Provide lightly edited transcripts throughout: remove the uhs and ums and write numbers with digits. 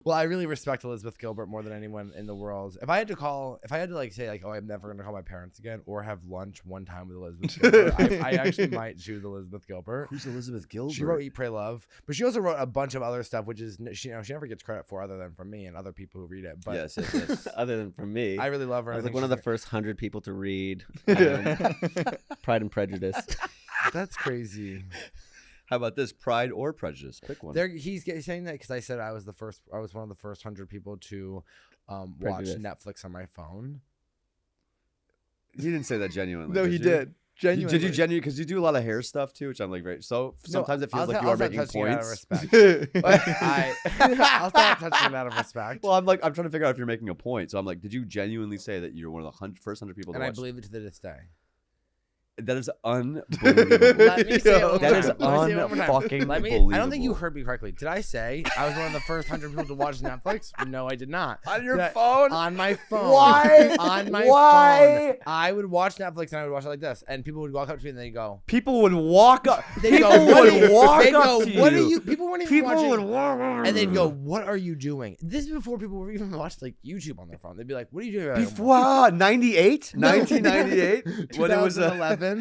Well, I really respect Elizabeth Gilbert more than anyone in the world. If I had to like say like, oh, I'm never gonna call my parents again, or have lunch one time with Elizabeth Gilbert, I actually might choose Elizabeth Gilbert. Who's Elizabeth Gilbert? She wrote Eat, Pray, Love, but she also wrote a bunch of other stuff, which is she never gets credit for other than from me and other people who read it. But yes. Other than from me, I really love her. I was like one of the first 100 people to read Pride and Prejudice. That's crazy. How about this? Pride or Prejudice? Pick one. He's saying that because I said I was one of the first 100 people to watch Netflix on my phone. He didn't say that genuinely. No, he did. Genuinely. Did you genuinely? Because you do a lot of hair stuff too, which I'm like, very. So sometimes it feels like you are making points. Out of respect. I'll stop touching it out of respect. Well, I'm trying to figure out if you're making a point. So I'm like, did you genuinely say that you're one of the first 100 people to watch? And I believe it to this day. That is unbelievable. Let me say it that is unfucking believable. I don't think you heard me correctly. Did I say I was one of the first 100 people to watch Netflix? No, I did not. On your phone? On my phone. Why? On my phone. I would watch Netflix and I would watch it like this, and people would walk up to me and they'd go. People would walk up. They'd go. What are you? People weren't even watching. Would walk. And they'd go, "What are you doing?" This is before people were even watching like YouTube on their phone. They'd be like, "What are you doing?" Before 98, 1998, when it was 2011. So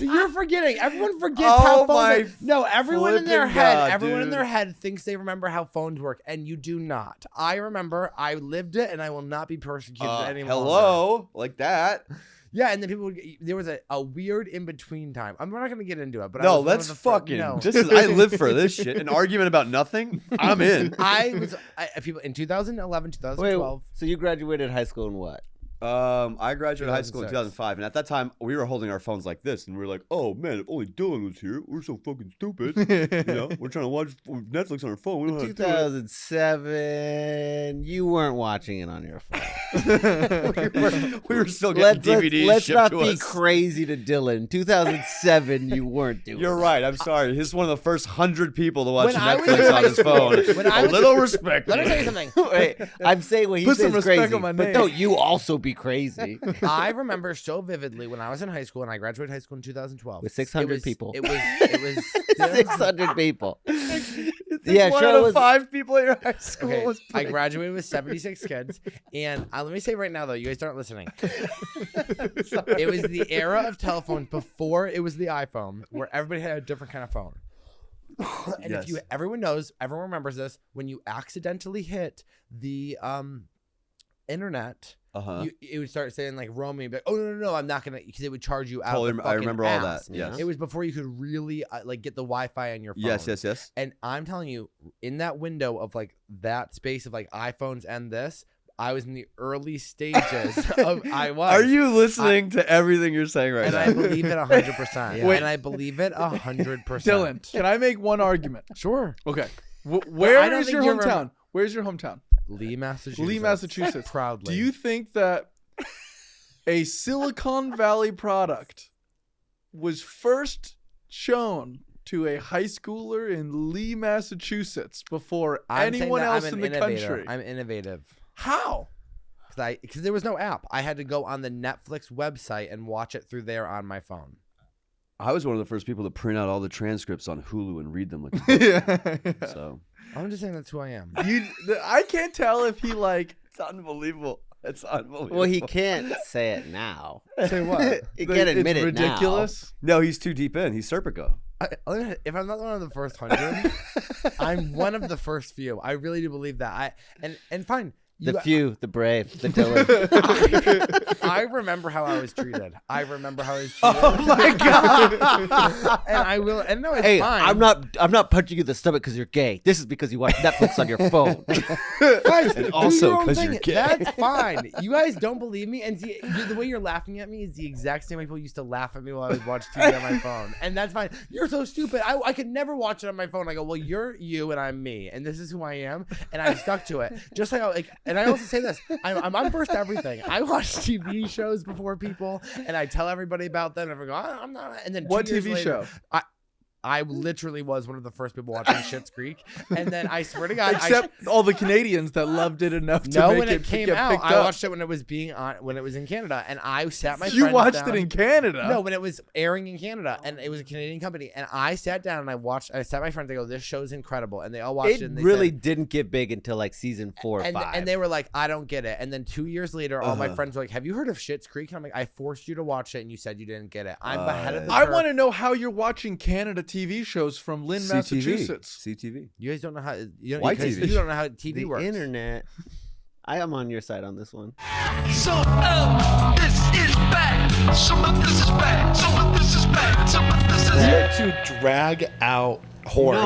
you're forgetting. Everyone forgets how phones. No, everyone in their head thinks they remember how phones work, and you do not. I remember. I lived it, and I will not be persecuted anymore. Hello, like that. Yeah, and then people would. There was a weird in between time. I'm not gonna get into it, but no, let's fucking. No. I live for this shit. An argument about nothing. I'm in. People in 2011, 2012. Wait, so you graduated high school in what? I graduated high school in 2005, and at that time we were holding our phones like this, and we were like, "Oh man, if only Dylan was here, we're so fucking stupid." You know, we're trying to watch Netflix on our phone. We don't in 2007, you weren't watching it on your phone. we were still getting DVDs. Let's not to be us. crazy to Dylan. 2007, you weren't doing. You're that. right. I'm sorry. He's one of the first 100 people to watch Netflix on his phone. A little respect. Let me tell you something. Wait, I'm saying what he says is crazy, but don't you also be crazy. I remember so vividly when I was in high school, and I graduated high school in 2012 with 600 people. It was 600 people. Yeah, one out of 5 people at your high school. Okay, was I graduated with 76 kids, and let me say right now though, you guys aren't listening. It was the era of telephones before it was the iPhone, where everybody had a different kind of phone. And yes. everyone remembers this, when you accidentally hit the internet. It would start saying like roaming, but oh no, I'm not gonna, because it would charge you out. Totally, I remember all that. Yes, it was before you could really like get the Wi-Fi on your phone. Yes. And I'm telling you, in that window of like that space of like iPhones and this, I was in the early stages of. Are you listening to everything you're saying right now? And I believe it 100%. And I believe it 100%. Dylan, can I make one argument? Sure. Okay. Where is your hometown? Where's your hometown? Lee, Massachusetts. Lee, Massachusetts. Proudly. Do you think that a Silicon Valley product was first shown to a high schooler in Lee, Massachusetts before anyone else in the country? I'm innovative. How? Because there was no app. I had to go on the Netflix website and watch it through there on my phone. I was one of the first people to print out all the transcripts on Hulu and read them like yeah. So I'm just saying that's who I am. I can't tell if he like. It's unbelievable. It's unbelievable. Well, he can't say it now. Say what? He can't admit it's it ridiculous. now. No, he's too deep in. He's Serpico. If I'm not one of the first 100, I'm one of the first few. I really do believe that. And fine. The few, the brave, the Dylan. I remember how I was treated. Oh my god! And I will. And no, it's hey, fine. I'm not punching you in the stomach because you're gay. This is because you watch Netflix on your phone. Guys, and also because you're gay. That's fine. You guys don't believe me, and see, the way you're laughing at me is the exact same way people used to laugh at me while I would watch TV on my phone, and that's fine. You're so stupid. I could never watch it on my phone. I go, well, you're you and I'm me, and this is who I am, and I stuck to it. Just like and I also say this: I'm first to everything. I watch TV shows before people, and I tell everybody about them. And I go, I'm not. And then what 2 years TV later, show? I literally was one of the first people watching Schitt's Creek, and then I swear to God, Except all the Canadians that loved it enough to no, make when it came get out, picked I up. watched it when it was being on, when it was in Canada, and I sat my You friends watched down. it in Canada? No, when it was airing in Canada, and it was a Canadian company, and I sat down and I sat my friends. I go, "This show's incredible," and they all watched it. And they really said, didn't get big until like season 4 or 5. and they were like, "I don't get it." And then 2 years later, all my friends were like, "Have you heard of Schitt's Creek?" And I'm like, "I forced you to watch it, and you said you didn't get it. I'm ahead of the I curve." want to know how you're watching Canada TV shows from Lynn, Massachusetts. CTV. You guys don't know how you White because TV. you don't know how TV the works. internet. I am on your side on this one. Some of this is bad. Some of this is bad. Some of this is bad. Some of this is Here to drag out horror. No,